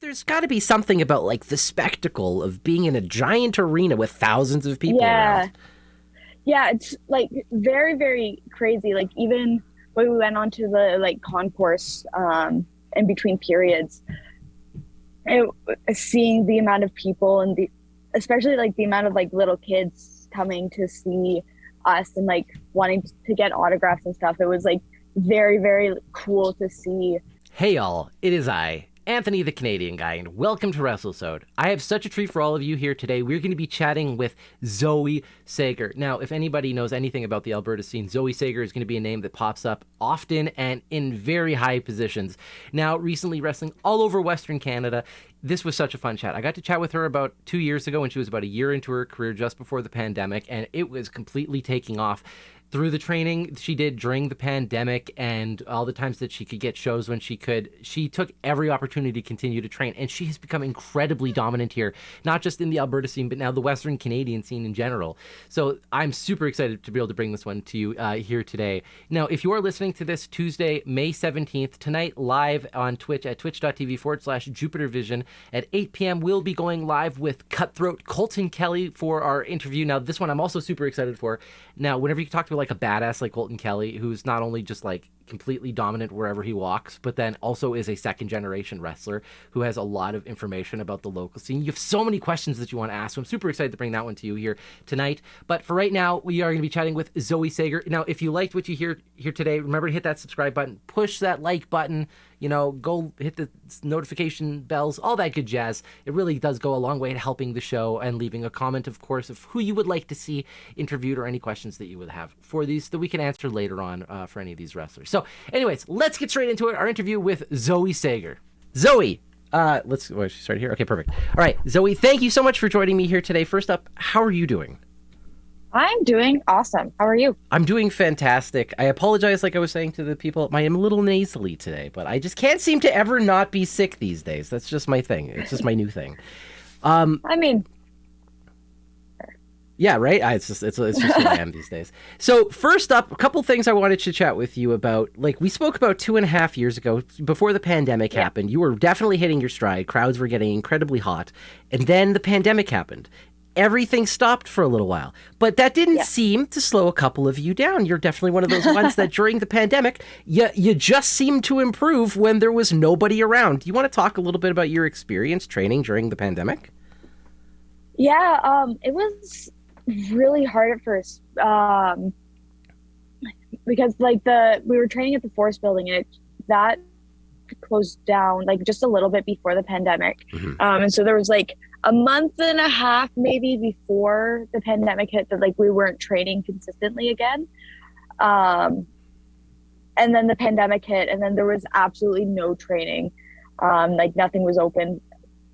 There's got to be something about like the spectacle of being in a giant arena with thousands of people around. Yeah, it's like very, very crazy. Like even when we went onto the like concourse in between periods, seeing the amount of people and especially like the amount of like little kids coming to see us and like wanting to get autographs and stuff. It was like very, very cool to see. Hey y'all, it is I, Anthony the Canadian Guy, and welcome to wrestled. I have such a treat for all of you here today. We're going to be chatting with Zoë Sager. Now, if anybody knows anything about the Alberta scene, Zoë Sager is going to be a name that pops up often and in very high positions. Now, recently wrestling all over Western Canada. This was such a fun chat. I got to chat with her about 2 years ago when she was about a year into her career just before the pandemic, and it was completely taking off. Through the training she did during the pandemic and all the times that she could get shows when she could, she took every opportunity to continue to train, and she has become incredibly dominant here, not just in the Alberta scene, but now the Western Canadian scene in general. So I'm super excited to be able to bring this one to you here today. Now, if you are listening to this Tuesday, May 17th, tonight live on Twitch at twitch.tv/JupiterVision at 8 p.m. We'll be going live with Cutthroat Colton Kelly for our interview. Now, this one I'm also super excited for. Now, whenever you talk to like a badass like Colton Kelly, who's not only just like completely dominant wherever he walks, but then also is a second generation wrestler who has a lot of information about the local scene. You have so many questions that you want to ask, so I'm super excited to bring that one to you here tonight. But for right now, we are going to be chatting with Zoë Sager. Now, if you liked what you hear here today, remember to hit that subscribe button, push that like button, go hit the notification bells, all that good jazz. It really does go a long way to helping the show, and leaving a comment, of course, of who you would like to see interviewed or any questions that you would have for these that we can answer later on for any of these wrestlers. So anyways, let's get straight into it. Our interview with Zoë Sager. Zoë, she's right here. Okay, perfect. All right, Zoë, thank you so much for joining me here today. First up, how are you doing? I'm doing awesome. How are you? I'm doing fantastic. I apologize, like I was saying to the people, I am a little nasally today, but I just can't seem to ever not be sick these days. That's just my thing. It's just my new thing. Yeah, right? It's just who I am these days. So first up, a couple things I wanted to chat with you about. Like, we spoke about 2.5 years ago, before the pandemic happened. You were definitely hitting your stride. Crowds were getting incredibly hot. And then the pandemic happened. Everything stopped for a little while. But that didn't seem to slow a couple of you down. You're definitely one of those ones that during the pandemic, you just seemed to improve when there was nobody around. Do you want to talk a little bit about your experience training during the pandemic? Yeah, it was really hard at first because like we were training at the Force building, and that closed down like just a little bit before the pandemic. And so there was like a month and a half maybe before the pandemic hit that like we weren't training consistently again. And then the pandemic hit, and then there was absolutely no training. Like nothing was open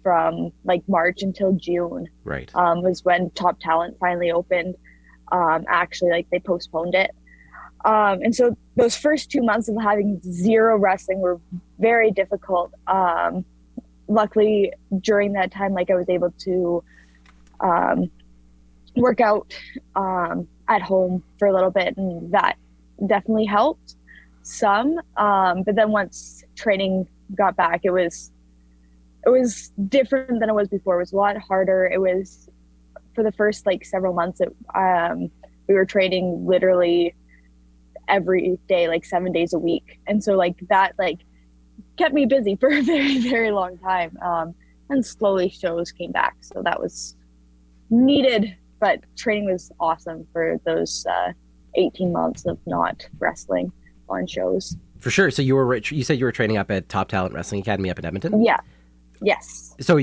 from like March until June. Right. Was when Top Talent finally opened. Actually, like they postponed it. And so those first 2 months of having zero wrestling were very difficult. Luckily, during that time, like I was able to work out at home for a little bit, and that definitely helped some. But then once training got back, it was different than it was before. It was a lot harder. It was, for the first like several months, we were training literally every day, like 7 days a week. And so like that like kept me busy for a very, very long time. And slowly shows came back. So that was needed, but training was awesome for those 18 months of not wrestling on shows. For sure. So you said you were training up at Top Talent Wrestling Academy up in Edmonton? Yeah. Yes. So were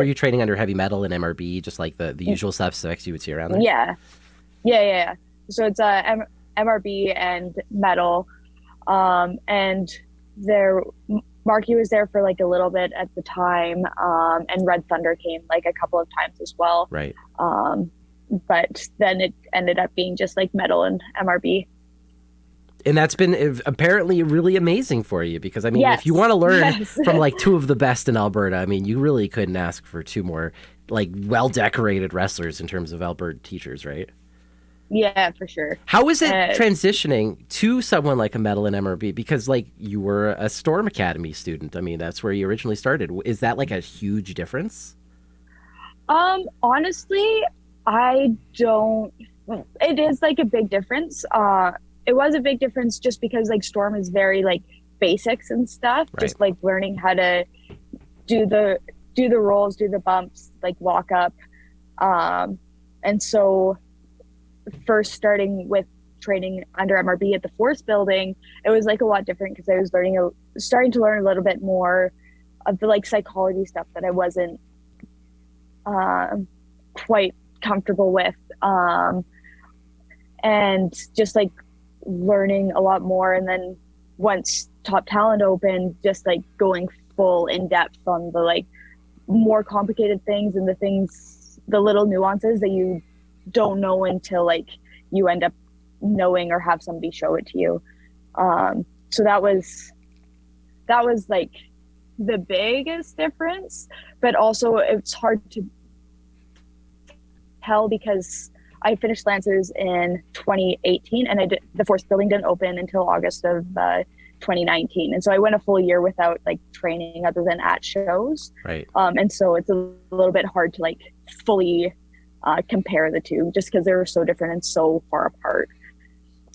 you training under heavy metal and MRB, just like the usual suspects you would see around there? Yeah. So it's MRB and metal. And Marky was there for like a little bit at the time. And Red Thunder came like a couple of times as well. Right. But then it ended up being just like metal and MRB. And that's been apparently really amazing for you, because, I mean, if you want to learn from, like, two of the best in Alberta, I mean, you really couldn't ask for two more, like, well-decorated wrestlers in terms of Alberta teachers, right? Yeah, for sure. How is it Uh, transitioning to someone like a medal in MRB? Because like you were a Storm Academy student. I mean, that's where you originally started. Is that like a huge difference? Honestly, I don't. It is like a big difference. It was a big difference just because like Storm is very like basics and stuff, Right. just like learning how to do the rolls, do the bumps, like walk up. Um, and so first starting with training under MRB at the Force building, it was like a lot different because I was starting to learn a little bit more of the like psychology stuff that I wasn't quite comfortable with, and just like learning a lot more. And then once Top Talent opened, just like going full in depth on the like more complicated things and the little nuances that you don't know until like you end up knowing or have somebody show it to you. So that was like the biggest difference, but also it's hard to tell because I finished Lancers in 2018 and the Force building didn't open until August of 2019. And so I went a full year without like training other than at shows. Right. And so it's a little bit hard to like fully compare the two just because they're so different and so far apart.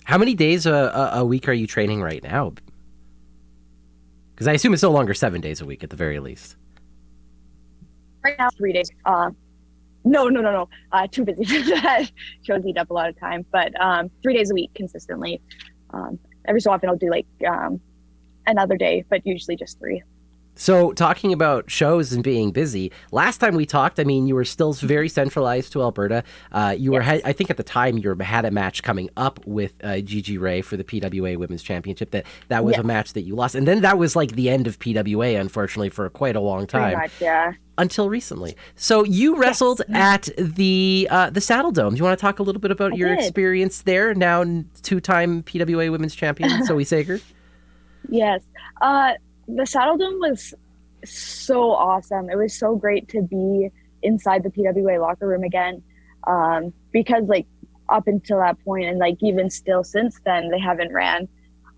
How many days a week are you training right now? Because I assume it's no longer 7 days a week at the very least. Right now, 3 days. No. Too busy for that. Shows eat up a lot of time, but 3 days a week consistently. Every so often I'll do like another day, but usually just three. So talking about shows and being busy, last time we talked, I mean, you were still very centralized to Alberta. You were, Yes. I think at the time you had a match coming up with Gigi Ray for the PWA Women's Championship. That was Yes. a match that you lost. And then that was like the end of PWA, unfortunately, for quite a long Pretty time. much, yeah. Until recently. So you wrestled at the Saddledome. Do you want to talk a little bit about your did. experience there? Now two-time PWA Women's Champion, Zoe Sager. Yes. The Saddledome was so awesome. It was so great to be inside the PWA locker room again. Because like up until that point and like even still since then, they haven't ran.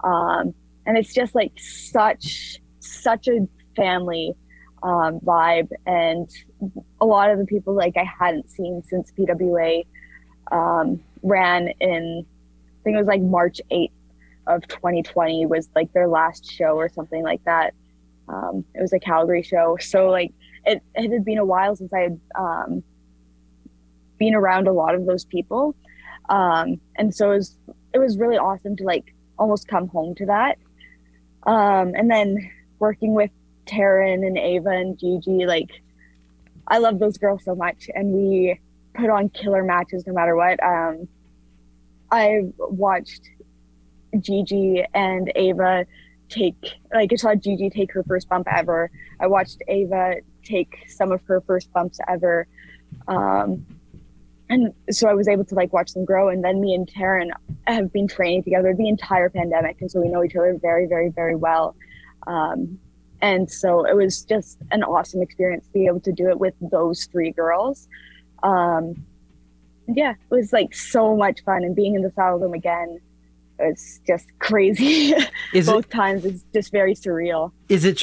And it's just like such a family vibe, and a lot of the people like I hadn't seen since PWA ran in, I think it was like March 8th of 2020 was like their last show or something like that. It was a Calgary show, so like it had been a while since I had been around a lot of those people, and so it was really awesome to like almost come home to that. And then working with Taryn and Ava and Gigi, like I love those girls so much, and we put on killer matches no matter what. I watched Gigi and Ava I saw Gigi take her first bump ever. I watched Ava take some of her first bumps ever. And so I was able to like watch them grow. And then me and Taryn have been training together the entire pandemic. And so we know each other very, very, very well. And so it was just an awesome experience to be able to do it with those three girls. Yeah, it was like so much fun, and being in the Saddledome again, it's just crazy. Both times it's just very surreal. Is it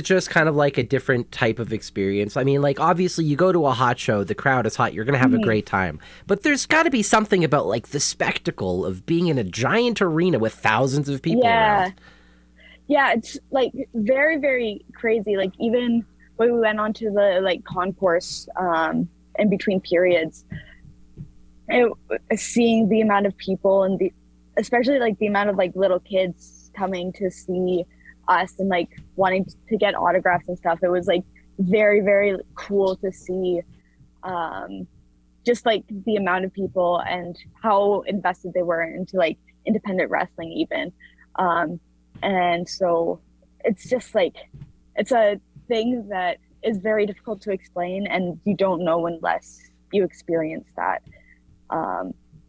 just kind of like a different type of experience? I mean, like obviously you go to a hot show, the crowd is hot, you're going to have a great time. But there's got to be something about like the spectacle of being in a giant arena with thousands of people around. Yeah, it's like very, very crazy. Like even when we went on to the like concourse in between periods, seeing the amount of people and especially like the amount of like little kids coming to see us and like wanting to get autographs and stuff. It was like very, very cool to see just like the amount of people and how invested they were into like independent wrestling even. And so it's just like, it's a thing that is very difficult to explain, and you don't know unless you experience that.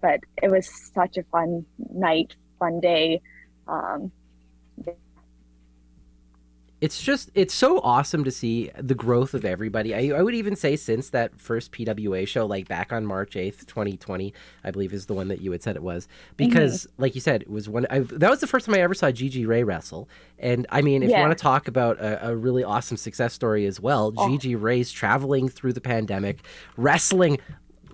But it was such a fun night, fun day. It's so awesome to see the growth of everybody. I would even say since that first PWA show, like back on March 8th, 2020, I believe is the one that you had said it was. Because, like you said, it was that was the first time I ever saw Gigi Ray wrestle. And, I mean, if you want to talk about a really awesome success story as well, Gigi Ray's traveling through the pandemic, wrestling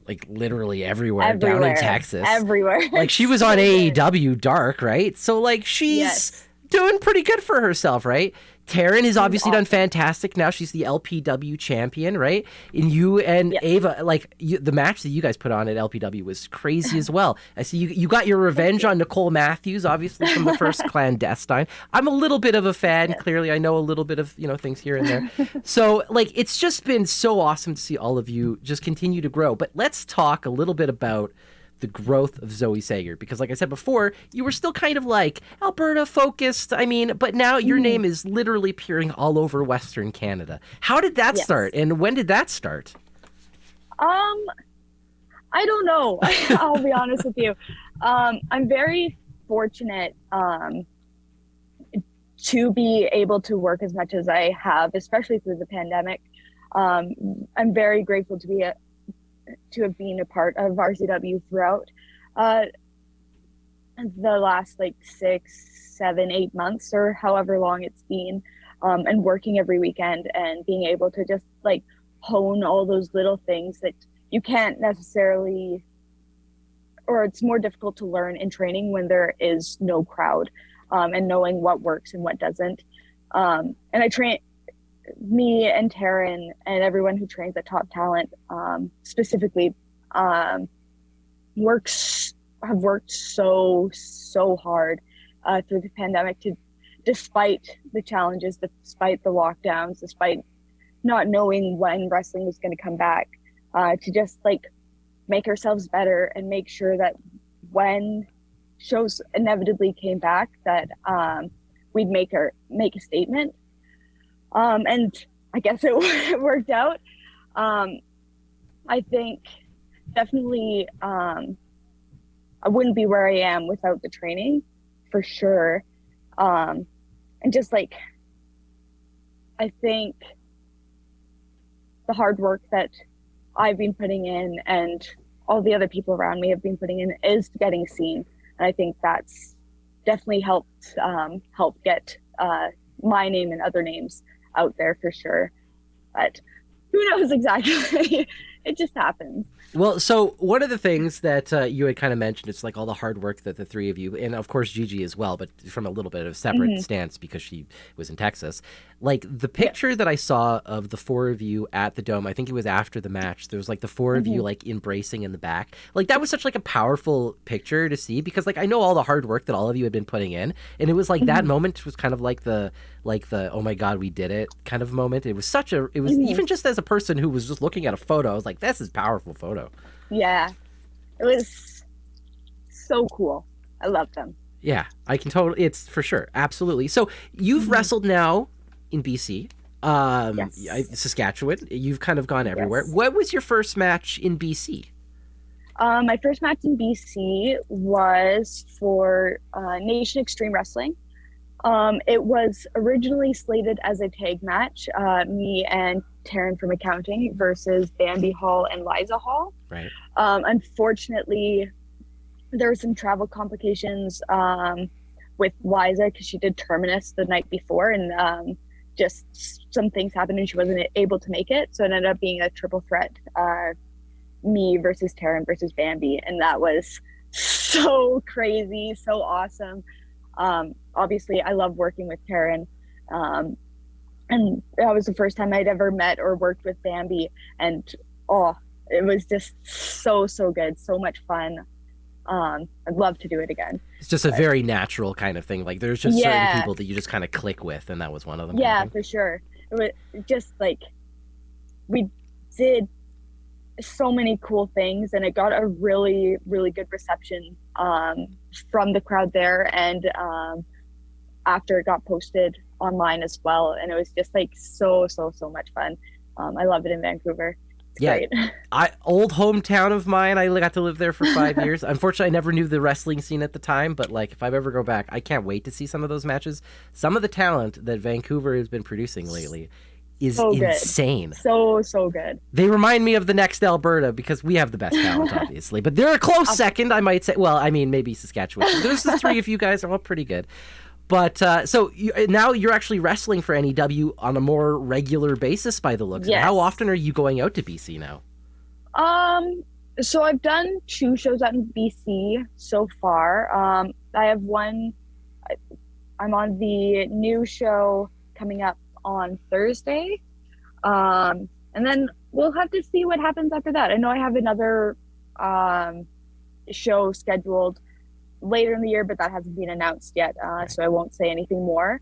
like literally everywhere down in Texas. Everywhere. Like she was on AEW Dark, right? So, like, she's doing pretty good for herself, right? Taryn has obviously done fantastic. Now she's the LPW champion, right? And you and Ava, like the match that you guys put on at LPW was crazy as well. I see you got your revenge on Nicole Matthews, obviously from the first Clandestine. I'm a little bit of a fan. Clearly, I know a little bit of things here and there. So like it's just been so awesome to see all of you just continue to grow. But let's talk a little bit about the growth of Zoe Sager, because like I said before, you were still kind of like Alberta focused. I mean, but now your name is literally appearing all over Western Canada. How did that start, and when did that start? I don't know. I'll be honest with you. I'm very fortunate to be able to work as much as I have, especially through the pandemic. I'm very grateful to have been a part of RCW throughout the last like 6, 7, 8 months or however long it's been, and working every weekend and being able to just like hone all those little things that you can't necessarily, or it's more difficult to learn in training when there is no crowd, and knowing what works and what doesn't. And me and Taryn and everyone who trains at Top Talent, specifically, have worked so hard through the pandemic, despite the challenges, despite the lockdowns, despite not knowing when wrestling was going to come back, to just like make ourselves better and make sure that when shows inevitably came back, that we'd make a statement. And I guess it worked out. I think definitely I wouldn't be where I am without the training, for sure. And just like, I think the hard work that I've been putting in and all the other people around me have been putting in is getting seen. And I think that's definitely helped get my name and other names out there for sure. But who knows exactly? It just happens. Well, so one of the things that you had kind of mentioned, it's like all the hard work that the three of you, and of course Gigi as well, but from a little bit of a separate stance because she was in Texas. Like the picture that I saw of the four of you at the Dome, I think it was after the match, there was like the four of you like embracing in the back. Like that was such like a powerful picture to see, because like I know all the hard work that all of you had been putting in, and it was like that moment was kind of like the oh my god, we did it kind of moment. It was even just as a person who was just looking at a photo, I was like, this is a powerful photo. Yeah, it was so cool. I love them. Yeah, I can totally, it's for sure. Absolutely. So you've wrestled now in BC, Saskatchewan. You've kind of gone everywhere. Yes. What was your first match in BC? My first match in BC was for Nation Extreme Wrestling. It was originally slated as a tag match, me and Taryn from accounting versus Bambi Hall and Liza Hall. Right. Unfortunately, there were some travel complications with Liza because she did Terminus the night before, and just some things happened and she wasn't able to make it. So it ended up being a triple threat, me versus Taryn versus Bambi, and that was so crazy, so awesome. Obviously, I love working with Taryn. And that was the first time I'd ever met or worked with Bambi. And, it was just so good. So much fun. I'd love to do it again. It's just a very natural kind of thing. Like there's just certain people that you just kind of click with, and that was one of them. Yeah, for sure. It was just like, we did so many cool things, and it got a really, really good reception from the crowd there. And after it got posted online as well, and it was just like so much fun. I love it in Vancouver. It's Yeah, great. old hometown of mine. I got to live there for 5 years. Unfortunately, I never knew the wrestling scene at the time, but like if I ever go back, I can't wait to see some of those matches. Some of the talent that Vancouver has been producing lately is So good. insane. So good. They remind me of the next Alberta because we have the best talent, obviously. But they're a close second, I might say. Well, I mean, maybe Saskatchewan. There's the three of you guys are all pretty good. But now you're actually wrestling for NEW on a more regular basis by the looks. Yes. How often are you going out to BC now? So I've done 2 shows out in BC so far. I have one. I'm on the new show coming up on Thursday. And then we'll have to see what happens after that. I know I have another show scheduled later in the year, but that hasn't been announced yet, so I won't say anything more.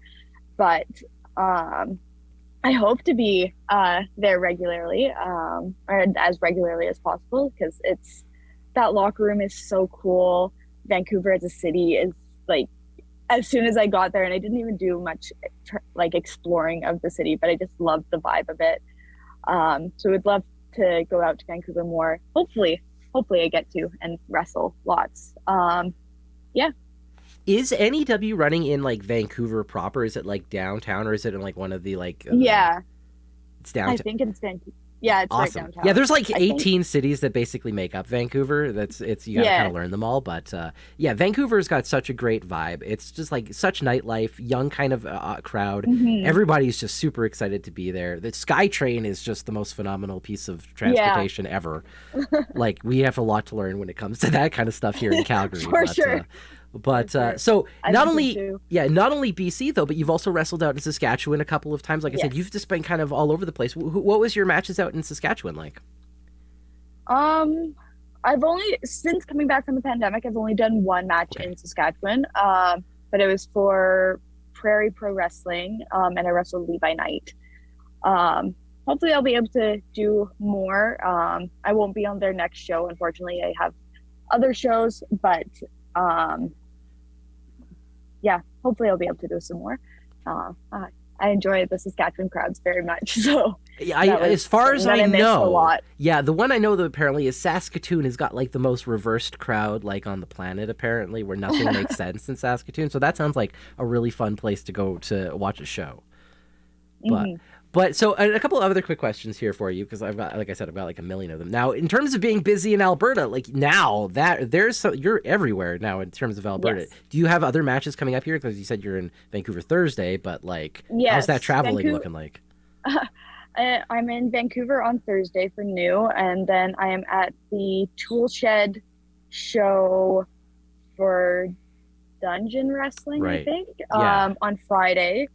But I hope to be there regularly, or as regularly as possible, because that locker room is so cool. Vancouver as a city is like, as soon as I got there, and I didn't even do much like exploring of the city, but I just loved the vibe of it. So we'd love to go out to Vancouver more. Hopefully I get to and wrestle lots. Yeah. Is NEW running in like Vancouver proper? Is it like downtown, or is it in like one of the like? Yeah, it's downtown. I think it's Vancouver. Yeah, it's awesome. Right downtown. Yeah, there's like 18 cities that basically make up Vancouver. You gotta kind of learn them all. But yeah, Vancouver's got such a great vibe. It's just like such nightlife, young kind of crowd. Mm-hmm. Everybody's just super excited to be there. The SkyTrain is just the most phenomenal piece of transportation ever. Like we have a lot to learn when it comes to that kind of stuff here in Calgary. For sure. So not only BC though, but you've also wrestled out in Saskatchewan a couple of times. Like I said, you've just been kind of all over the place. What was your matches out in Saskatchewan like? I've only, since coming back from the pandemic, I've only done one match in Saskatchewan. But it was for Prairie Pro Wrestling, and I wrestled Levi Knight. Hopefully I'll be able to do more. I won't be on their next show, unfortunately. I have other shows, but yeah, hopefully I'll be able to do some more. I enjoy the Saskatchewan crowds very much. So yeah, as far as I know, a lot. Yeah, the one I know that apparently is Saskatoon has got like the most reversed crowd like on the planet apparently, where nothing makes sense in Saskatoon. So that sounds like a really fun place to go to watch a show. But so a couple of other quick questions here for you, because I've got, like I said, I've got like a million of them. Now, in terms of being busy in Alberta, like now that you're everywhere now in terms of Alberta. Yes. Do you have other matches coming up here? Because you said you're in Vancouver Thursday, but like, how's that traveling looking like? I'm in Vancouver on Thursday for New, and then I am at the Tool Shed show for Dungeon Wrestling, I think, on Friday.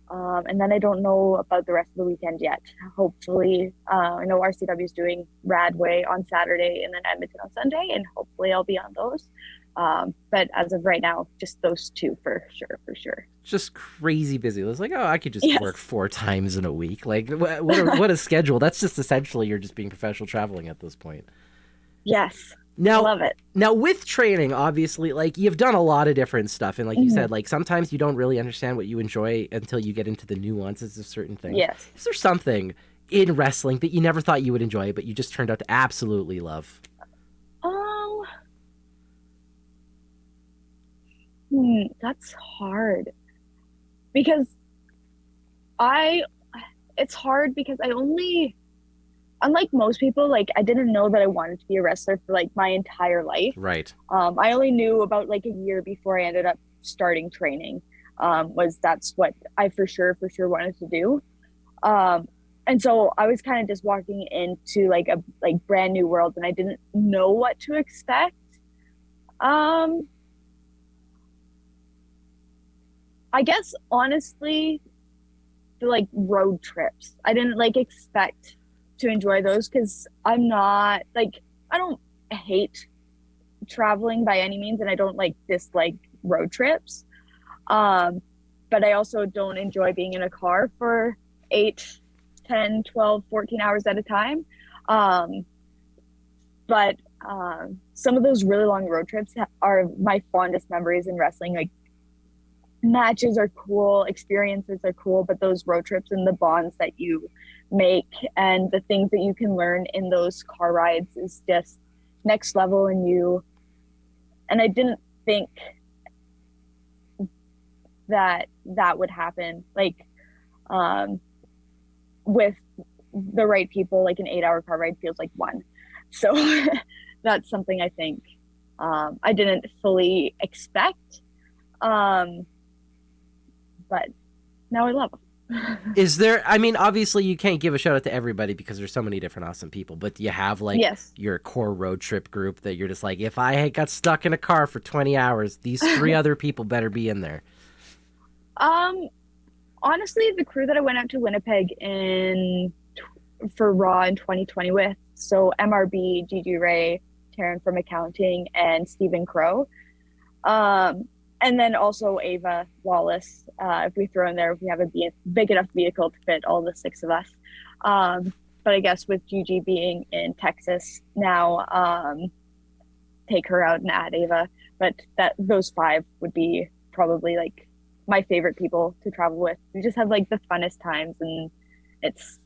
And then I don't know about the rest of the weekend yet. Hopefully, I know RCW is doing Radway on Saturday and then Edmonton on Sunday, and hopefully I'll be on those. But as of right now, just those 2 for sure. Just crazy busy. It was like, I could just work 4 times in a week. Like, what a schedule. That's just essentially you're just being professional traveling at this point. Yes. Now, love it. Now, with training, obviously, like you've done a lot of different stuff, and like you said, like sometimes you don't really understand what you enjoy until you get into the nuances of certain things. Yes. Is there something in wrestling that you never thought you would enjoy, but you just turned out to absolutely love? That's hard because it's hard because I only. Unlike most people, like I didn't know that I wanted to be a wrestler for like my entire life. Right. I only knew about like a year before I ended up starting training. That's what I for sure wanted to do. And so I was kind of just walking into like a brand new world, and I didn't know what to expect. I guess honestly, the like road trips, I didn't like expect to enjoy those, because I'm not like, I don't hate traveling by any means, and I don't like dislike road trips, but I also don't enjoy being in a car for 8, 10, 12, 14 hours at a time. But some of those really long road trips are my fondest memories in wrestling. Like matches are cool, experiences are cool, but those road trips and the bonds that you make and the things that you can learn in those car rides is just next level. And I didn't think that that would happen, like with the right people. Like an 8-hour car ride feels like one. So that's something I think I didn't fully expect, but now I love them. Is there, I mean, obviously you can't give a shout out to everybody because there's so many different awesome people, but do you have like Yes. your core road trip group that you're just like, if I had got stuck in a car for 20 hours, these 3 other people better be in there? Honestly, the crew that I went out to Winnipeg for Raw in 2020 with, so MRB, Gigi Ray, Taryn from accounting, and Stephen Crow. And then also Ava Wallace, if we throw in there, if we have a big enough vehicle to fit all the 6 of us. But I guess with Gigi being in Texas now, take her out and add Ava. But those 5 would be probably like my favorite people to travel with. We just have like the funnest times, and it's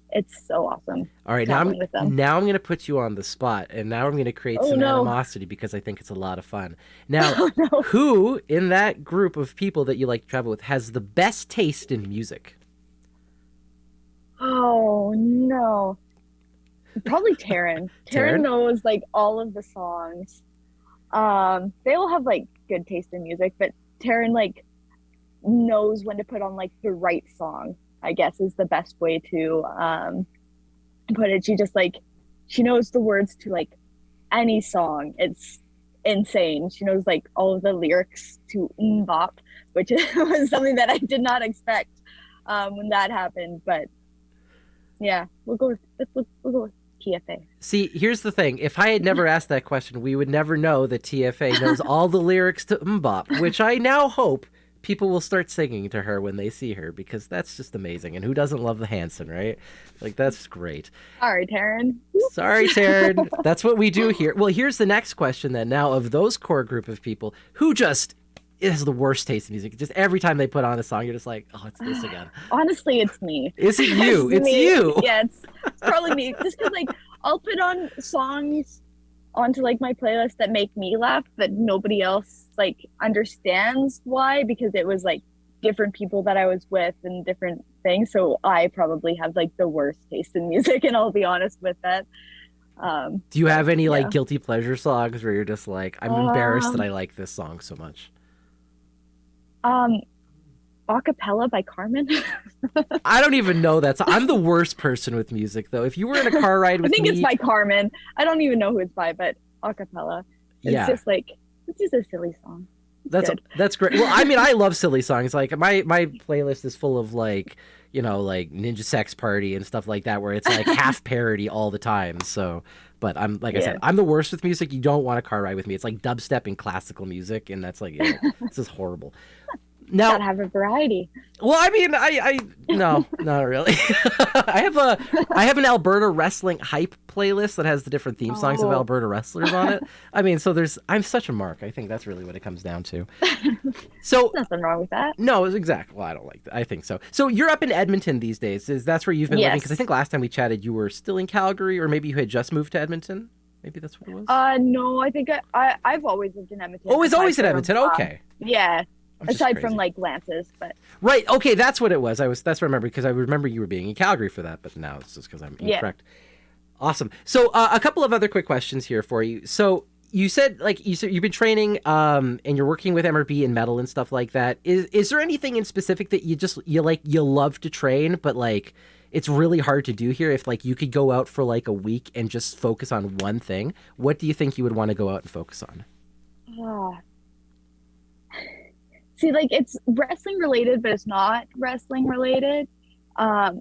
so awesome. All right, now I'm going to put you on the spot, and now I'm going to create some animosity because I think it's a lot of fun. Now, who in that group of people that you like to travel with has the best taste in music? Oh, no. Probably Taryn. Taryn knows like all of the songs. They all have like good taste in music, but Taryn like knows when to put on like the right song, I guess is the best way to put it. She knows the words to like any song. It's insane. She knows like all of the lyrics to Bop, which was something that I did not expect when that happened. But yeah, we'll go with TFA. See, here's the thing. If I had never asked that question, we would never know that TFA knows all the lyrics to Bop, which I now hope people will start singing to her when they see her, because that's just amazing. And who doesn't love the Hanson, right? Like, that's great. Sorry, Taryn. Sorry, Taryn. That's what we do here. Well, here's the next question then. Now, of those core group of people, who just is the worst taste in music? Just every time they put on a song, you're just like, oh, it's this again. Honestly, it's me. Is it you? It's you. Yeah, it's probably me. Just because, like, I'll put on songs onto like my playlist that make me laugh, but nobody else like understands why, because it was like different people that I was with and different things. So I probably have like the worst taste in music, and I'll be honest with that. Do you have any like guilty pleasure songs where you're just like, I'm embarrassed that I like this song so much? Acapella by Carmen. I don't even know that. I'm the worst person with music, though. If you were in a car ride with me... I think it's by Carmen. I don't even know who it's by, but acapella. It's just like, it's just a silly song. That's great. Well, I mean, I love silly songs. Like, my playlist is full of, like, you know, like Ninja Sex Party and stuff like that, where it's like half parody all the time. So, but I'm, like I said, I'm the worst with music. You don't want a car ride with me. It's like dubstep and classical music, and that's like, this is horrible. Now, gotta have a variety. Well, I mean, no, not really. I have an Alberta wrestling hype playlist that has the different theme songs of Alberta wrestlers on it. I mean, so I'm such a mark. I think that's really what it comes down to. So nothing wrong with that. No, exactly. Well, I don't like that. I think so. So you're up in Edmonton these days. That's where you've been living? Because I think last time we chatted, you were still in Calgary, or maybe you had just moved to Edmonton. Maybe that's what it was. No, I think I've always lived in Edmonton. Oh, it's always in Edmonton. Okay. Yeah. Aside from like Lance's, but right. Okay, that's what it was. That's what I remember, because I remember you were being in Calgary for that, but now it's just because I'm incorrect. Awesome. So a couple of other quick questions here for you. So you said you've been training and you're working with MRB and metal and stuff like that. Is there anything in specific that you love to train, but like it's really hard to do here? If like you could go out for like a week and just focus on one thing, what do you think you would want to go out and focus on? See, like it's wrestling related, but it's not wrestling related. I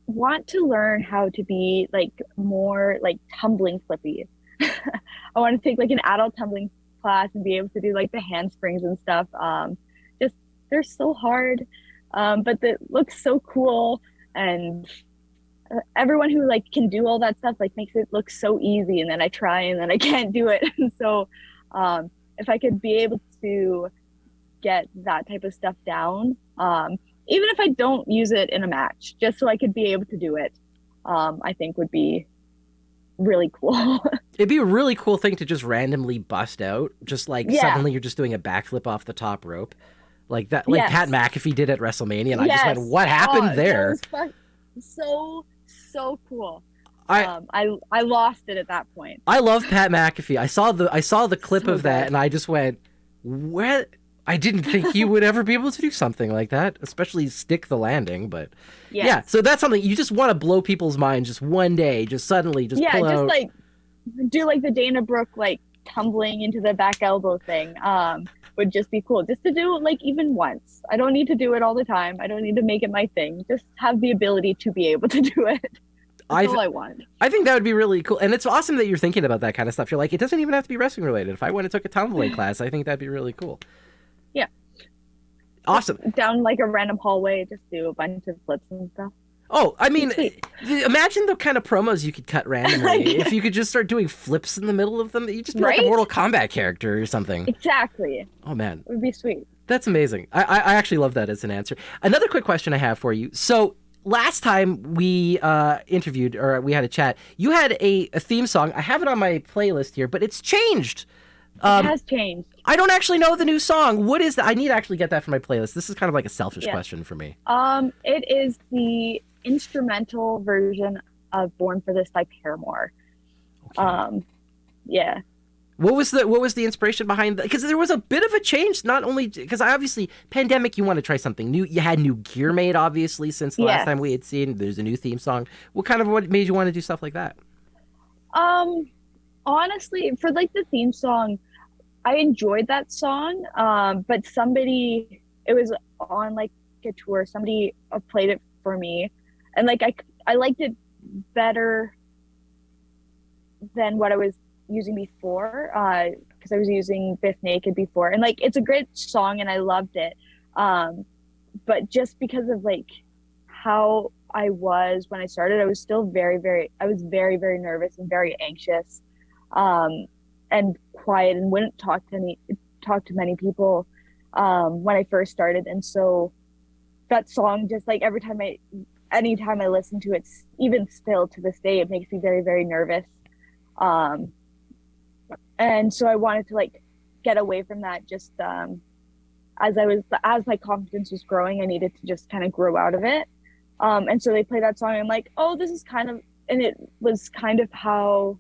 want to learn how to be like more like tumbling flippy. I want to take like an adult tumbling class and be able to do like the handsprings and stuff. Just they're so hard, but it looks so cool, and everyone who like can do all that stuff like makes it look so easy, and then I try and then I can't do it. And so if I could be able to get that type of stuff down. Even if I don't use it in a match, just so I could be able to do it, I think would be really cool. It'd be a really cool thing to just randomly bust out. Just like suddenly you're just doing a backflip off the top rope. Like that, like Pat McAfee did at WrestleMania. And I just went, what happened there? That was so cool. I lost it at that point. I love Pat McAfee. I saw the clip of that and I just went, what? I didn't think he would ever be able to do something like that, especially stick the landing. But yeah, so that's something you just want to blow people's minds just one day, just suddenly, just pull out. Like do like the Dana Brooke like tumbling into the back elbow thing. Would just be cool just to do like even once. I don't need to do it all the time. I don't need to make it my thing. Just have the ability to be able to do it. That's all I want. I think that would be really cool. And it's awesome that you're thinking about that kind of stuff. You're like, it doesn't even have to be wrestling related. If I went and took a tumbling class, I think that'd be really cool. Yeah. Awesome. Down like a random hallway, just do a bunch of flips and stuff. Oh, I mean, imagine the kind of promos you could cut randomly. If you could just start doing flips in the middle of them, you just be like a Mortal Kombat character or something. Exactly. Oh, man. It would be sweet. That's amazing. I actually love that as an answer. Another quick question I have for you. So last time we interviewed, or we had a chat, you had a theme song. I have it on my playlist here, but it's changed. It has changed. I don't actually know the new song. What is that? I need to actually get that for my playlist. This is kind of like a selfish question for me. It is the instrumental version of "Born for This" by Paramore. Okay. Yeah. What was the inspiration behind that? Because there was a bit of a change, not only because obviously pandemic, you want to try something new. You had new gear made, obviously, since the last time we had seen. There's a new theme song. What made you want to do stuff like that? Honestly, for like the theme song, I enjoyed that song. But it was on like a tour. Somebody played it for me, and like I liked it better than what I was using before, because I was using Biff Naked before, and like it's a great song and I loved it, but just because of like how I was when I started, I was still very very nervous and very anxious, and quiet, and wouldn't talk to many people when I first started. And so that song, just like anytime I listen to it, even still to this day, it makes me very very nervous. And so I wanted to like get away from that, just as my confidence was growing, I needed to just kind of grow out of it. And so they played that song and I'm like, oh, this is and it was kind of how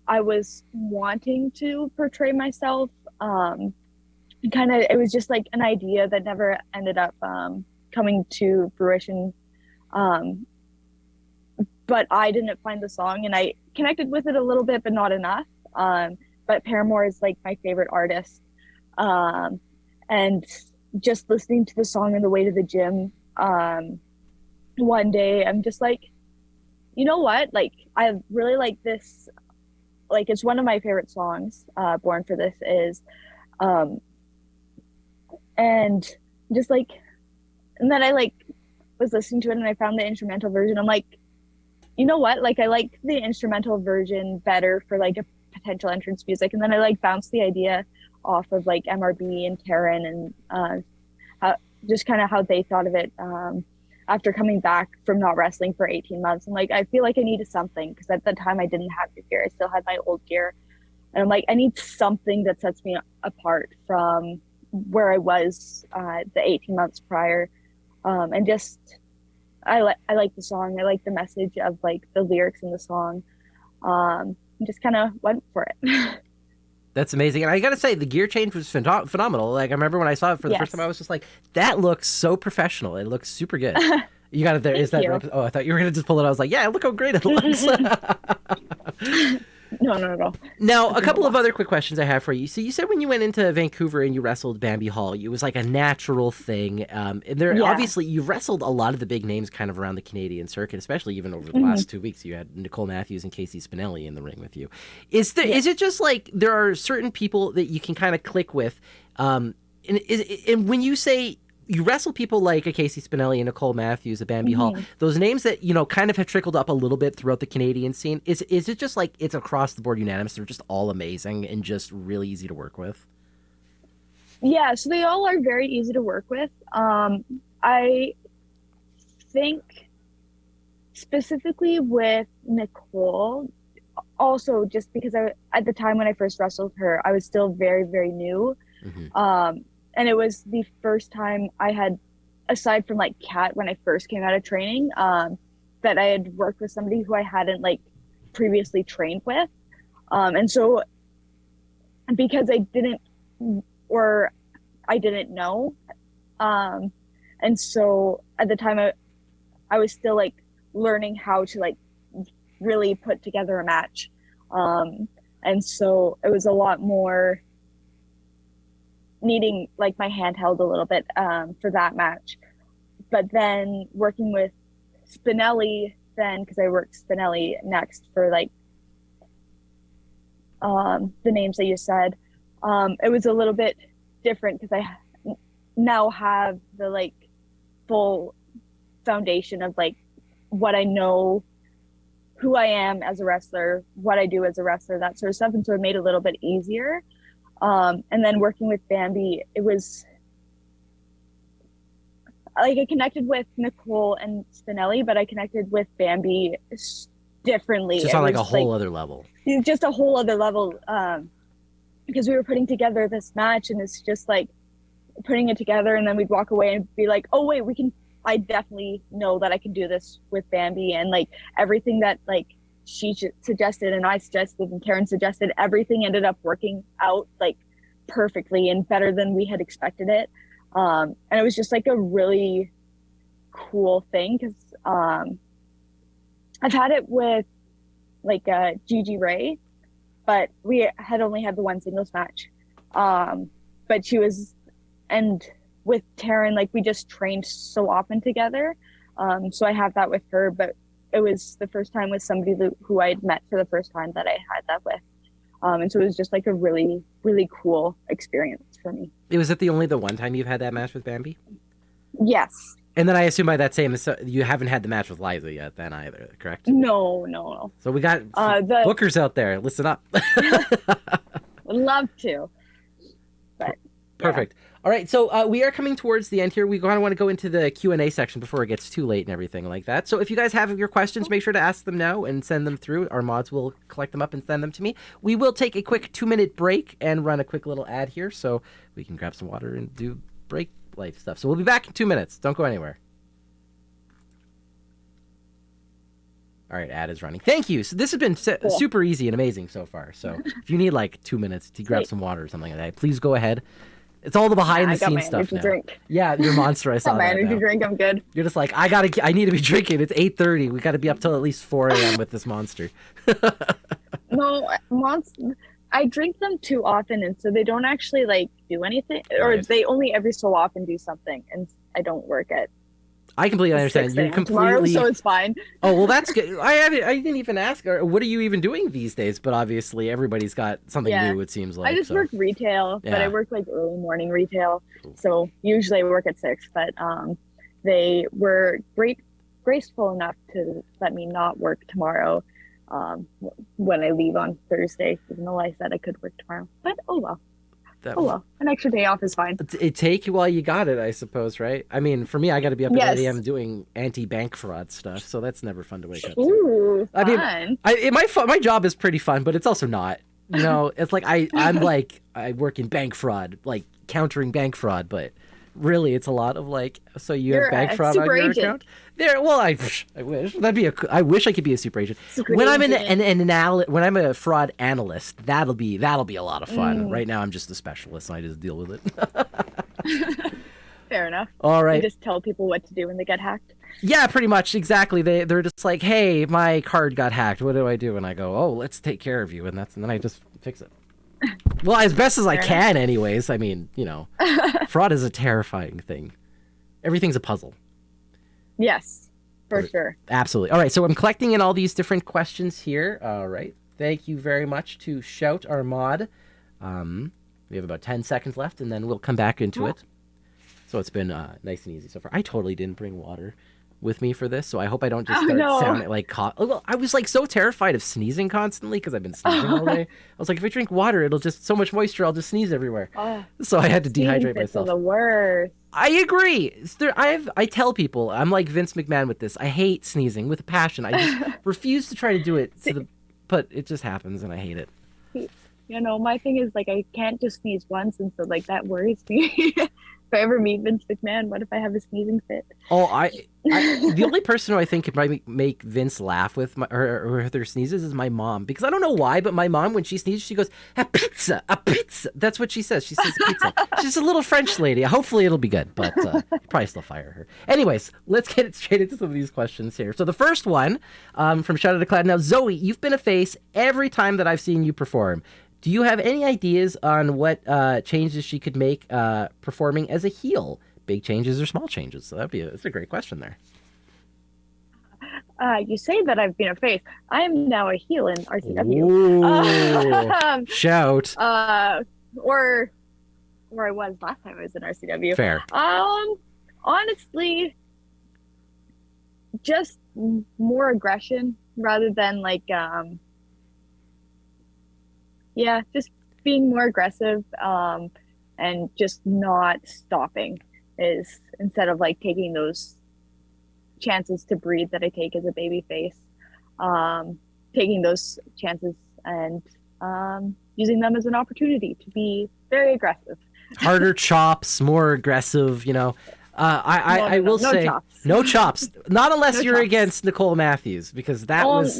I was wanting to portray myself. It was just like an idea that never ended up coming to fruition. But I didn't find the song, and I connected with it a little bit, but not enough. But Paramore is like my favorite artist. And just listening to the song on the way to the gym, one day, I'm just like, you know what? Like, I really like this. Like, it's one of my favorite songs, Born for This is. And just like, and then I like was listening to it and I found the instrumental version. I'm like, you know what? Like, I like the instrumental version better for like a potential entrance music. And then I like bounced the idea off of like MRB and Karen and just kind of how they thought of it after coming back from not wrestling for 18 months. And like, I feel like I needed something, because at the time I didn't have the gear. I still had my old gear. And I'm like, I need something that sets me apart from where I was the 18 months prior. And just, I like the song. I like the message of like the lyrics in the song. Just kind of went for it. That's amazing. And I got to say, the gear change was phenomenal. Like, I remember when I saw it for the first time, I was just like, that looks so professional. It looks super good. You got it there. Is that right? Oh, I thought you were going to just pull it. I was like, yeah, look how great it looks. No. Now, a couple of other quick questions I have for you. So you said when you went into Vancouver and you wrestled Bambi Hall, it was like a natural thing. And obviously, you've wrestled a lot of the big names kind of around the Canadian circuit, especially even over the last 2 weeks. You had Nicole Matthews and Casey Spinelli in the ring with you. Is it just like there are certain people that you can kind of click with? And when you say you wrestle people like a Casey Spinelli and Nicole Matthews, a Bambi Hall, those names that, you know, kind of have trickled up a little bit throughout the Canadian scene, is it just like it's across the board unanimous? They're just all amazing and just really easy to work with? Yeah, so they all are very easy to work with. I think specifically with Nicole, also just because at the time when I first wrestled her, I was still very, very new. Hmm. And it was the first time I had, aside from like Kat when I first came out of training, that I had worked with somebody who I hadn't like previously trained with. And so because I didn't, or I didn't know, and so at the time I was still like learning how to like really put together a match. And so it was a lot more needing like my hand held a little bit for that match. But then working with Spinelli, then because I worked Spinelli next for like the names that you said, it was a little bit different because I now have the like full foundation of like what I know, who I am as a wrestler, what I do as a wrestler, that sort of stuff. And so it made it a little bit easier. And then working with Bambi, it was like I connected with Nicole and Spinelli, but I connected with Bambi differently. Just it on like was a whole other level. just a whole other level, because we were putting together this match and it's just like putting it together, and then we'd walk away and be like, oh wait, I definitely know that I can do this with Bambi. And like everything that like she suggested and I suggested and Karen suggested, everything ended up working out like perfectly and better than we had expected it. And it was just like a really cool thing because I've had it with like Gigi Ray, but we had only had the one singles match. But she was, and with Taryn, like we just trained so often together. So I have that with her, but it was the first time with somebody who I had met for the first time that I had that with. And so it was just like a really, really cool experience for me. Was it only the one time you've had that match with Bambi? Yes. And then I assume by that same, you haven't had the match with Liza yet then either, correct? No. So we got bookers out there. Listen up. Would love to. But perfect. Yeah. All right, so we are coming towards the end here. We kind of want to go into the Q&A section before it gets too late and everything like that. So if you guys have your questions, make sure to ask them now and send them through. Our mods will collect them up and send them to me. We will take a quick 2-minute break and run a quick little ad here so we can grab some water and do break life stuff. So we'll be back in 2 minutes. Don't go anywhere. All right, ad is running. Thank you. So this has been super easy and amazing so far. So if you need like 2 minutes to grab some water or something like that, please go ahead. It's all the behind the scenes stuff now. Drink. Yeah, your monster. I saw that. My energy drink. I'm good. You're just like I need to be drinking. It's 8:30. We got to be up till at least 4 a.m. with this monster. No, I drink them too often, and so they don't actually like do anything, or they only every so often do something, and I don't work at. I completely understand. You're completely tomorrow, so it's fine. Oh well, that's good. I didn't even ask her. What are you even doing these days? But obviously, everybody's got something new. It seems like I just work retail, but I work like early morning retail. So usually I work at 6. But they were graceful enough to let me not work tomorrow when I leave on Thursday, even though I said I could work tomorrow. But oh well. An extra day off is fine. It take you while you got it, I suppose, right? I mean, for me, I got to be up at 8 a.m. doing anti-bank fraud stuff, so that's never fun to wake up to. Ooh, fun. I mean, my job is pretty fun, but it's also not. You know, it's like I'm like I work in bank fraud, like countering bank fraud, but really, it's a lot of like. So you're have bank fraud on your account? Well, I wish I wish I could be a super agent. When I'm when I'm a fraud analyst, that'll be a lot of fun. Right now, I'm just a specialist, and I just deal with it. Fair enough. All right. You just tell people what to do when they get hacked. Yeah, pretty much, exactly. They're just like, hey, my card got hacked. What do I do? And I go, oh, let's take care of you, and then I just fix it. Well, as best as I can, anyways. I mean, you know, fraud is a terrifying thing. Everything's a puzzle. Yes, for sure. Absolutely. All right, so I'm collecting in all these different questions here. All right. Thank you very much to Shout, our mod. We have about 10 seconds left, and then we'll come back into it. So it's been nice and easy so far. I totally didn't bring water. with me for this, so I hope I don't just Oh, start no. sounding like well, I was like so terrified of sneezing constantly because I've been sneezing all day. I was like, if I drink water, it'll just so much moisture, I'll just sneeze everywhere. Oh, So I had to sneezing dehydrate fits are myself. the worst. I agree. I tell people I'm like Vince McMahon with this. I hate sneezing with a passion. I just refuse to try to do it but it just happens and I hate it. You know, my thing is like I can't just sneeze once, and so like that worries me. If I ever meet Vince McMahon, what if I have a sneezing fit? Oh, the only person who I think could probably make Vince laugh with or their sneezes is my mom, because I don't know why, but my mom, when she sneezes, she goes, a pizza, a pizza. That's what she says. She says pizza. She's a little French lady. Hopefully it'll be good, but probably still fire her. Anyways, let's get straight into some of these questions here. So the first one from Shout Out to Cloud. Now, Zoe, you've been a face every time that I've seen you perform. Do you have any ideas on what changes she could make performing as a heel? Big changes or small changes? So that's a great question there. You say that I've been a face. I am now a heel in RCW. Shout. Or I was last time I was in RCW. Fair. Honestly, just more aggression rather than like just being more aggressive and just not stopping, is instead of like taking those chances to breathe that I take as a baby face, taking those chances and using them as an opportunity to be very aggressive. Harder chops, more aggressive, you know. I will say chops. No chops. Not unless No you're chops. against Nicole Matthews, because that was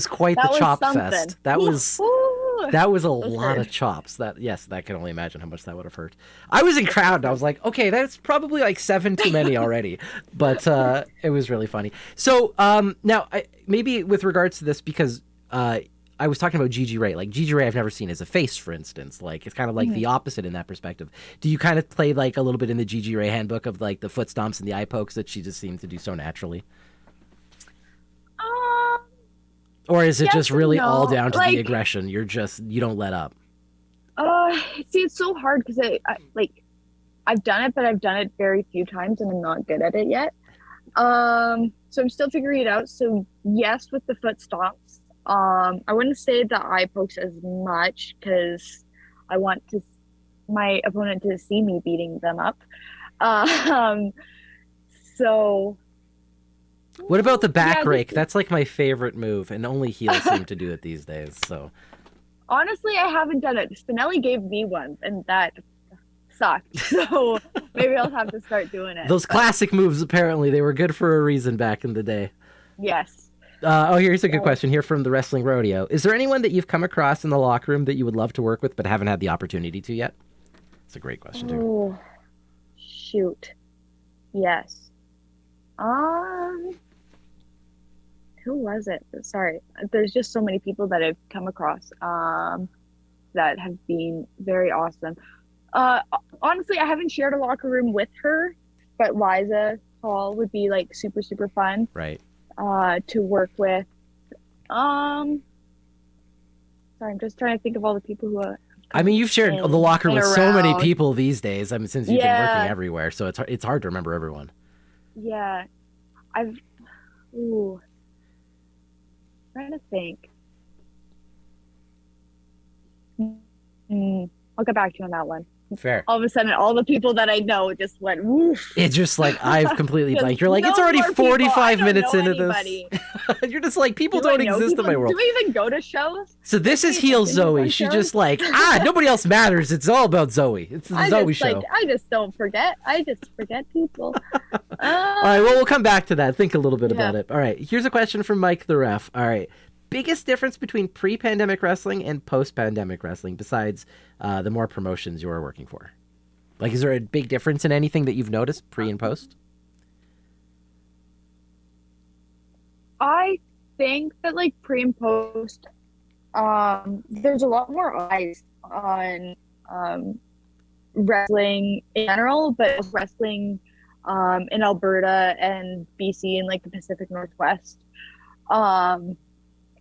quite That the was chop something. fest. That was a lot of chops. That I can only imagine how much that would have hurt. I was in crowd and I was like, okay, that's probably like 7 too many already. But it was really funny. So now maybe with regards to this, because I was talking about Gigi Ray. Like Gigi Ray I've never seen as a face, for instance. Like it's kind of like the opposite in that perspective. Do you kind of play like a little bit in the Gigi Ray handbook of like the foot stomps and the eye pokes that she just seemed to do so naturally? Or is it yes just really no. all down to like, the aggression? You don't let up. See, it's so hard because I've done it, but I've done it very few times and I'm not good at it yet. So I'm still figuring it out. So yes, with the foot stomps, I wouldn't say the eye pokes as much because I want my opponent to see me beating them up. So what about the back rake? That's like my favorite move, and only heels seem to do it these days. So honestly, I haven't done it. Spinelli gave me one, and that sucked. So maybe I'll have to start doing it. Those classic moves, apparently, they were good for a reason back in the day. Yes. Here's a good question here from the Wrestling Rodeo. Is there anyone that you've come across in the locker room that you would love to work with but haven't had the opportunity to yet? It's a great question, too. Oh, shoot. Yes. Who was it? Sorry. There's just so many people that I've come across that have been very awesome. Honestly, I haven't shared a locker room with her, but Liza Hall would be like super, super fun. Right. To work with. Sorry, I'm just trying to think of all the people who I mean, you've shared the locker with so many people these days. I mean, since you've been working everywhere, so it's hard to remember everyone. Yeah, trying to think. I'll get back to you on that one. Fair. All of a sudden, all the people that I know just went woof. It's just like I've completely blanked. You're like, it's already 45 minutes into anybody. this. You're just like, people don't exist in my world. Do we even go to shows? So this is heel Zoe. She's just like, nobody else matters. It's all about Zoe. It's the Zoe show. I just don't forget. I just forget people. All right, well, we'll come back to that. Think a little bit about it. All right, here's a question from Mike the Ref. All right. Biggest difference between pre-pandemic wrestling and post-pandemic wrestling, besides the more promotions you are working for? Like, is there a big difference in anything that you've noticed pre and post? I think that like pre and post, there's a lot more eyes on wrestling in general, but wrestling in Alberta and BC and like the Pacific Northwest.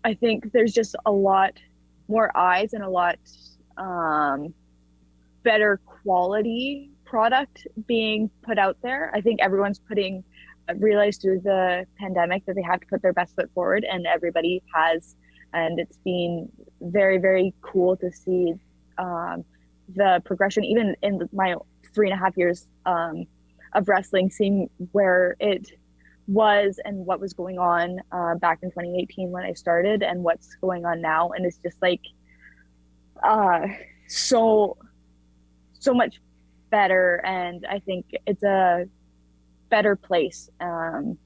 I think there's just a lot more eyes and a lot better quality product being put out there. I think everyone's putting realized through the pandemic that they had to put their best foot forward, and everybody has. And it's been very, very cool to see the progression, even in my 3.5 years of wrestling, seeing where it was and what was going on back in 2018 when I started, and what's going on now. And it's just like so much better, and I think it's a better place, and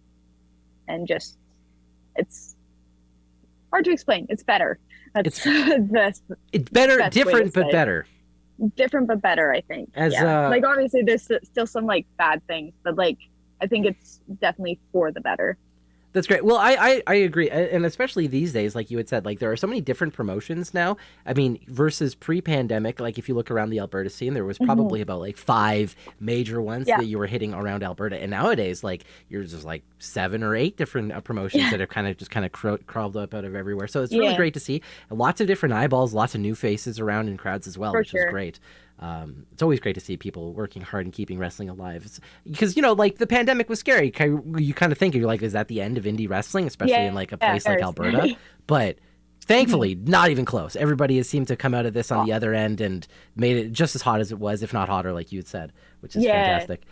just it's hard to explain. It's better. That's it's better, different but better. Different but better, I think. Like obviously there's still some like bad things, but like I think it's definitely for the better. That's great. Well, I agree. And especially these days, like you had said, like there are so many different promotions now. I mean, versus pre-pandemic, like if you look around the Alberta scene, there was probably about like 5 major ones that you were hitting around Alberta. And nowadays, like you're just like 7 or 8 different promotions that have kind of crawled up out of everywhere. So it's really great to see. And lots of different eyeballs, lots of new faces around in crowds as well, which is great. It's always great to see people working hard and keeping wrestling alive. Because, you know, like the pandemic was scary. You kind of think, you're like, is that the end of indie wrestling, especially in like a place like Alberta? But thankfully, not even close. Everybody has seemed to come out of this on the other end and made it just as hot as it was, if not hotter, like you had said, which is fantastic.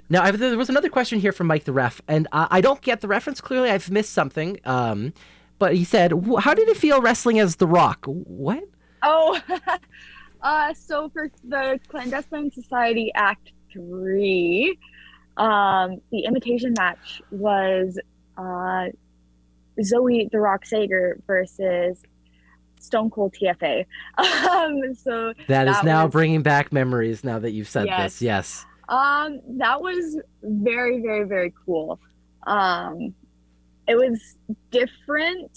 Now, there was another question here from Mike the Ref, and I don't get the reference clearly. I've missed something. But he said, how did it feel wrestling as The Rock? What? Oh, so for the Clandestine Society Act 3, the imitation match was Zoe "The Rock" Sager versus Stone Cold TFA. So that is now bringing back memories now that you've said this. Yes. That was very, very, very cool. It was different.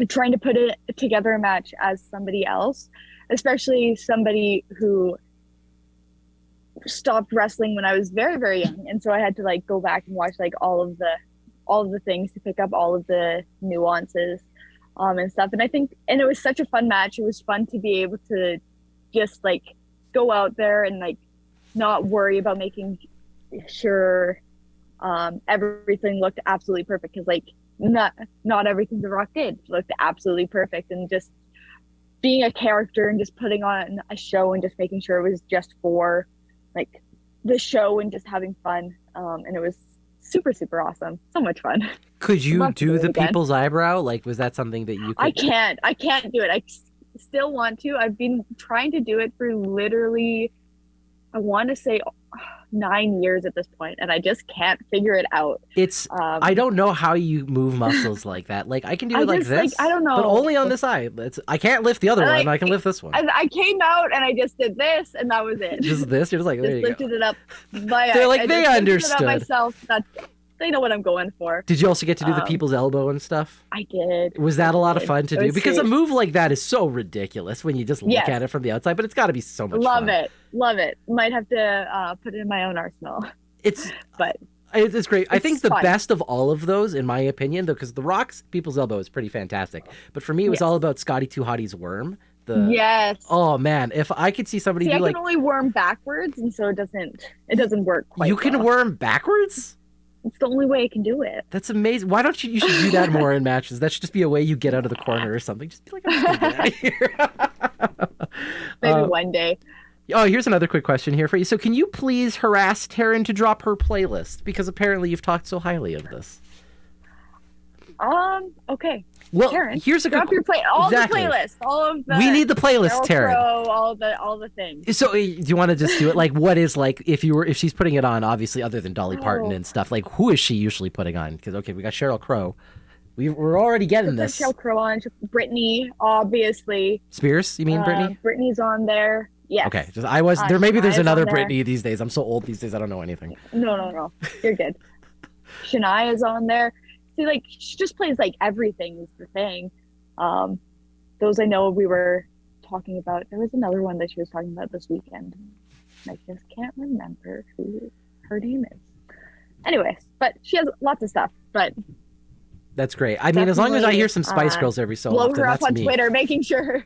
Trying to put it together a match as somebody else, especially somebody who stopped wrestling when I was very, very young, and so I had to like go back and watch like all of the things to pick up all of the nuances and stuff. And I think, and it was such a fun match. It was fun to be able to just like go out there and like not worry about making sure everything looked absolutely perfect, because like not everything The Rock did looked absolutely perfect, and just being a character and just putting on a show and just making sure it was just for like the show and just having fun, and it was super, super awesome. So much fun. Could you do the people's eyebrow? Like, was that something that you could... I can't do it. I still want to. I've been trying to do it for literally, I want to say 9 years at this point, and I just can't figure it out. It's I don't know how you move muscles like that. Like I can do it like this, I don't know, but only on this eye. I can't lift the other one. I can lift this one. I came out and I just did this, and that was it. Just this. You're just like, there you lifted go. It up. They're like, they understood. Myself. They know what I'm going for. Did you also get to do the people's elbow and stuff? I did. Was that a lot of fun to do? Because a move like that is so ridiculous when you just look at it from the outside, but it's got to be so much fun. Love it. Might have to put it in my own arsenal. It's great. I think the best of all of those, in my opinion, though, because The Rock's people's elbow is pretty fantastic. But for me, it was all about Scotty 2 Hotty's worm. Oh man, if I could see somebody do I can only worm backwards, and so it doesn't work quite. You can worm backwards? It's the only way I can do it. That's amazing. Why don't you should do that more in matches? That should just be a way you get out of the corner or something. Just be like, I'm just gonna get out of here. Maybe one day. Oh, here's another quick question here for you. So can you please harass Taryn to drop her playlist? Because apparently you've talked so highly of this. Okay. Well, Taryn, he's a good drop your the playlist, all of the. We need the playlist, Taryn. All the things. So, do you want to just do it? Like, what is like if she's putting it on? Obviously, other than Dolly Parton and stuff. Like, who is she usually putting on? Because we got Sheryl Crow. We're already getting this. Sheryl Crow on. Britney, obviously. Spears? You mean Britney? Britney's on there. Yes. Okay. There. Maybe there's another Britney these days. I'm so old these days. I don't know anything. No. You're good. Shania's on there. See, like, she just plays like everything is the thing. Those I know we were talking about. There was another one that she was talking about this weekend. I just can't remember who her name is. Anyways, but she has lots of stuff. But that's great. I mean, as long as I hear some Spice Girls every so often, blow her up that's on me. Twitter, making sure.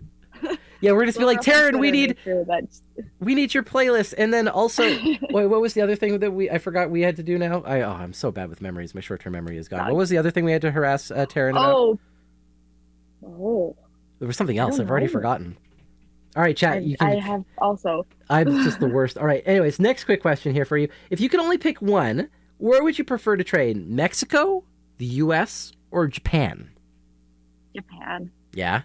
Yeah, we're just be like, Taryn, we We need your playlist. And then also, wait, what was the other thing that I forgot we had to do now? I'm so bad with memories. My short-term memory is gone. What was the other thing we had to harass Taryn about? Oh. There was something else. I've already forgotten. All right, chat. I have also. I'm just the worst. All right. Anyways, next quick question here for you. If you could only pick one, where would you prefer to train? Mexico, the U.S., or Japan? Japan. Yeah?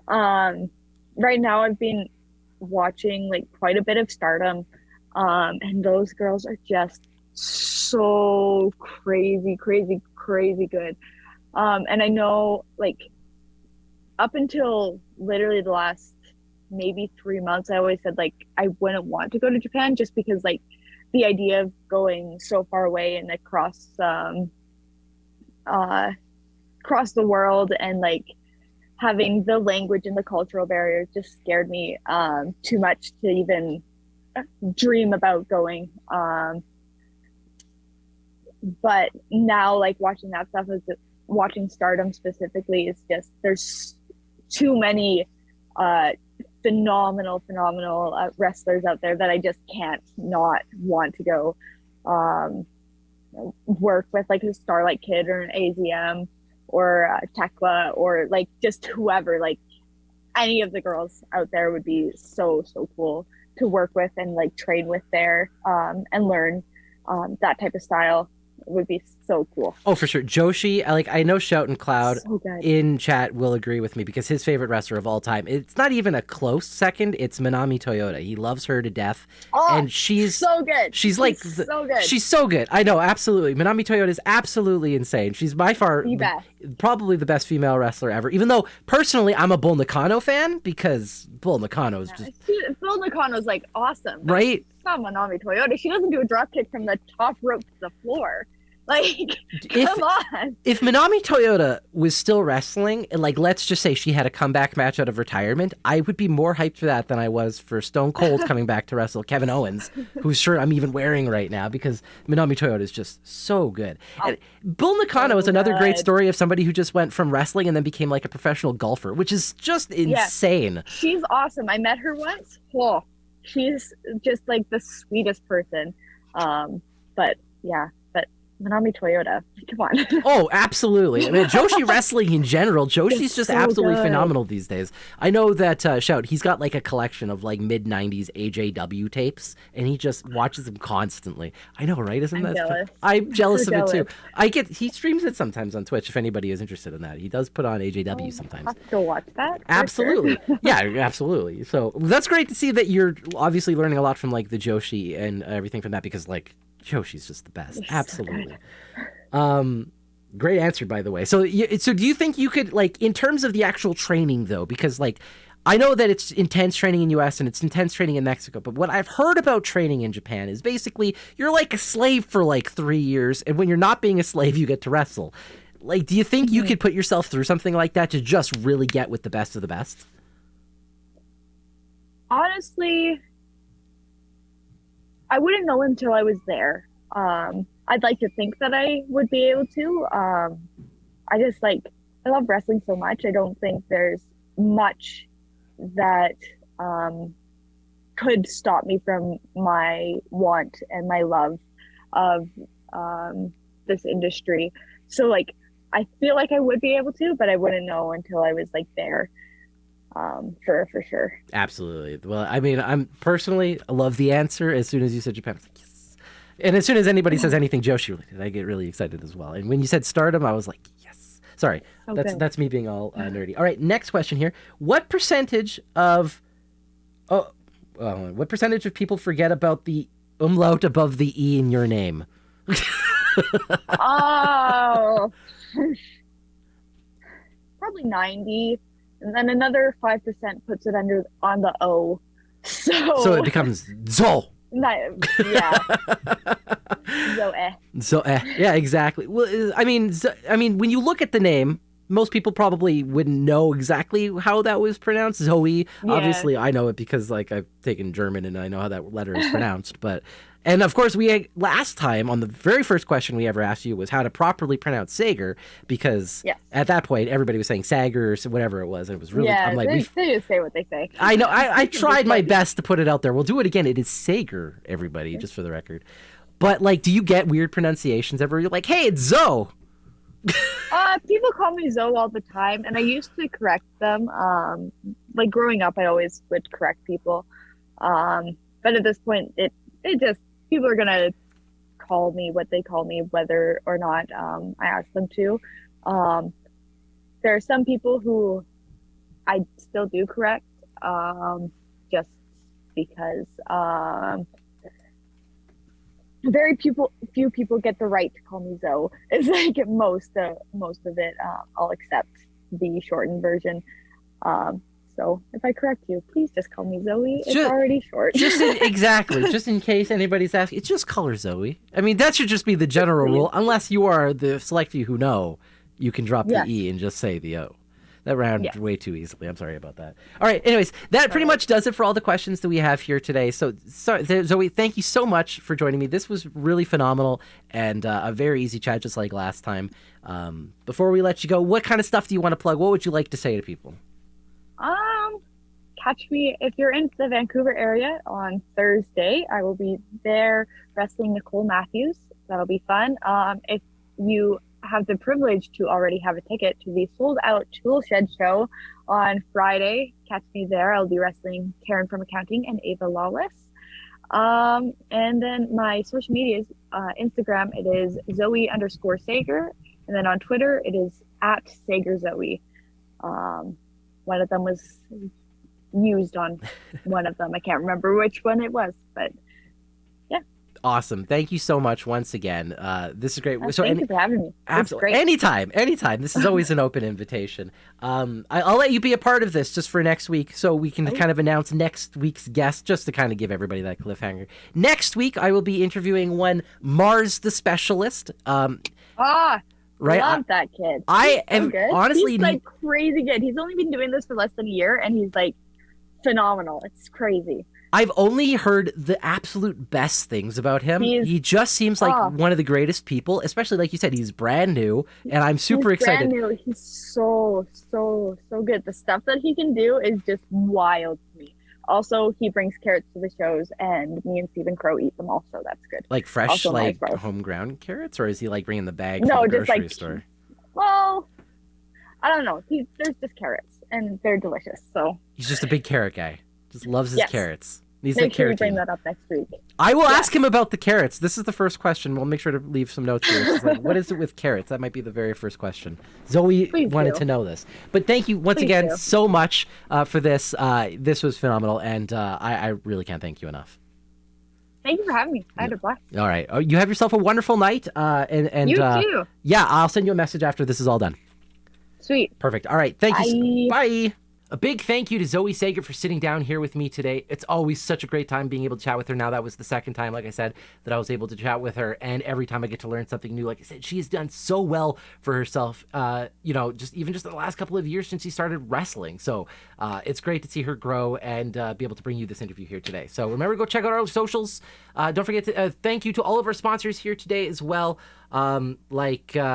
Right now I've been watching like quite a bit of Stardom, and those girls are just so crazy good. And I know like up until literally the last maybe 3 months, I always said like I wouldn't want to go to Japan just because like the idea of going so far away and across the world and like having the language and the cultural barriers just scared me too much to even dream about going. But now like watching that stuff, watching Stardom specifically, is just there's too many phenomenal wrestlers out there that I just can't not want to go work with, like a Starlight Kid or an AZM or Tekla or like just whoever. Like any of the girls out there would be so cool to work with and like train with there and learn that type of style. Would be so cool. Oh, for sure. Joshi, I know Shout and Cloud in chat will agree with me because his favorite wrestler of all time, it's not even a close second, it's Manami Toyota. He loves her to death. And she's so good. She's like so good. She's so good. I know, absolutely. Manami Toyota is absolutely insane. She's by far probably the best female wrestler ever. Even though personally I'm a Bull Nakano fan because Bull Nakano is just Bull Nakano's like awesome. Right? It's not Manami Toyota. She doesn't do a drop kick from the top rope to the floor. Like, come on. If Manami Toyota was still wrestling, and like, let's just say she had a comeback match out of retirement, I would be more hyped for that than I was for Stone Cold coming back to wrestle Kevin Owens, whose shirt I'm even wearing right now because Manami Toyota is just so good. And Bull Nakano is another great story of somebody who just went from wrestling and then became like a professional golfer, which is just insane. Yeah. She's awesome. I met her once. Oh, she's just like the sweetest person. But yeah. Manami Toyota, come on. Oh, absolutely. I mean, Joshi wrestling in general, Joshi's just so absolutely phenomenal these days. I know that, Shout, he's got like a collection of like mid-90s AJW tapes, and he just watches them constantly. I know, right? Isn't that jealous? I'm jealous of it too. He streams it sometimes on Twitch if anybody is interested in that. He does put on AJW sometimes. I'll have to go watch that. Absolutely. Sure. Yeah, absolutely. So that's great to see that you're obviously learning a lot from like the Joshi and everything from that because like Joshi's just the best. You're absolutely. Great answer, by the way. So do you think you could, like, in terms of the actual training, though, because, like, I know that it's intense training in U.S. and it's intense training in Mexico, but what I've heard about training in Japan is basically you're like a slave for, like, 3 years, and when you're not being a slave, you get to wrestle. Like, do you think you could put yourself through something like that to just really get with the best of the best? Honestly, I wouldn't know until I was there. I'd like to think that I would be able to. I just I love wrestling so much. I don't think there's much that could stop me from my want and my love of this industry. So like, I feel like I would be able to, but I wouldn't know until I was like there. For sure. Absolutely. Well, I mean, I love the answer. As soon as you said Japan, I was like, yes. And as soon as anybody says anything Joshi related, I get really excited as well. And when you said Stardom, I was like, yes. Sorry, that's me being all nerdy. All right, next question here. What percentage of people forget about the umlaut above the E in your name? Oh, probably 90. And then another 5% puts it on the O. So it becomes Zo. Yeah. Zoe. Zoe. Yeah, exactly. Well, I mean, when you look at the name, most people probably wouldn't know exactly how that was pronounced. Zoe, Yeah. obviously, I know it because like I've taken German and I know how that letter is pronounced. And of course, last time on the very first question we ever asked you was how to properly pronounce Sager, because Yes. at that point everybody was saying Sager or whatever it was. And it was really, Yeah, I'm like, they just say what they say. I know. I tried my best to put it out there. We'll do it again. It is Sager, everybody, just for the record. But like, do you get weird pronunciations ever? You're like, hey, it's Zoe. People call me Zoe all the time, and I used to correct them. Like growing up, I always would correct people. But at this point, it just, people are gonna call me what they call me, whether or not I ask them to. There are some people who I still do correct, just because very few people get the right to call me Zoe. It's like most of it, I'll accept the shortened version. So if I correct you, please just call me Zoe. It's already short. Exactly. Just in case anybody's asking, it's just call her Zoe. I mean, that should just be the general rule. Unless you are the select few who know, you can drop the E and just say the O. That round way too easily. I'm sorry about that. All right. Anyways, that pretty much does it for all the questions that we have here today. So, Zoe, thank you so much for joining me. This was really phenomenal and a very easy chat, just like last time. Before we let you go, what kind of stuff do you want to plug? What would you like to say to people? Catch me if you're in the Vancouver area on Thursday. I will be there wrestling Nicole Matthews. That'll be fun. If you have the privilege to already have a ticket to the sold out Tool Shed show on Friday, catch me there. I'll be wrestling Karen from accounting and Ava Lawless. And then my social media is Instagram, it is Zoe_Sager. And then on Twitter, it is @SagerZoe. One of them was used on one of them. I can't remember which one it was, but yeah. Awesome. Thank you so much once again. This is great. Thank you for having me. Absolutely. Anytime. This is always an open invitation. I'll let you be a part of this just for next week so we can kind of announce next week's guest, just to kind of give everybody that cliffhanger. Next week, I will be interviewing one Mars the Specialist. Right? I love that kid. I am honestly... He's like crazy good. He's only been doing this for less than a year and he's like phenomenal. It's crazy. I've only heard the absolute best things about him. He just seems like one of the greatest people, especially like you said, he's brand new and I'm super excited. Brand new. He's so good. The stuff that he can do is just wild to me. Also, he brings carrots to the shows, and me and Stephen Crow eat them also. That's good. Like fresh, also like home ground carrots, or is he like bringing the bag from the grocery store? Well, I don't know. There's just carrots, and they're delicious. So he's just a big carrot guy. Just loves his carrots. Make sure you bring that up next week. I will ask him about the carrots. This is the first question. We'll make sure to leave some notes here. Like, what is it with carrots? That might be the very first question. Zoe wanted to know this. But thank you once again so much for this. This was phenomenal, and I really can't thank you enough. Thank you for having me. I had a blast. All right. You have yourself a wonderful night. And you too. Yeah, I'll send you a message after this is all done. Sweet. Perfect. All right. Thank you. Bye. A big thank you to Zoe Sager for sitting down here with me today. It's always such a great time being able to chat with her. Now that was the second time, like I said, that I was able to chat with her. And every time I get to learn something new, like I said, she has done so well for herself, just in the last couple of years since she started wrestling. So it's great to see her grow and be able to bring you this interview here today. So remember, go check out our socials. Don't forget to thank you to all of our sponsors here today as well. Backbreaker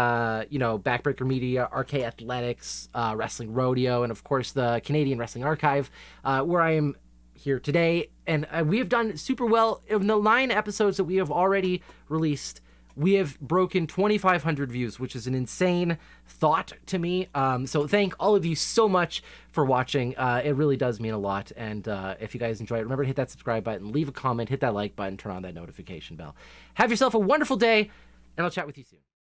Media, RK Athletics, Wrestling Rodeo, and of course the Canadian Wrestling Archive, where I am here today. And we have done super well. In the 9 episodes that we have already released, we have broken 2,500 views, which is an insane thought to me. So thank all of you so much for watching. It really does mean a lot. And if you guys enjoy it, remember to hit that subscribe button, leave a comment, hit that like button, turn on that notification bell. Have yourself a wonderful day, and I'll chat with you soon.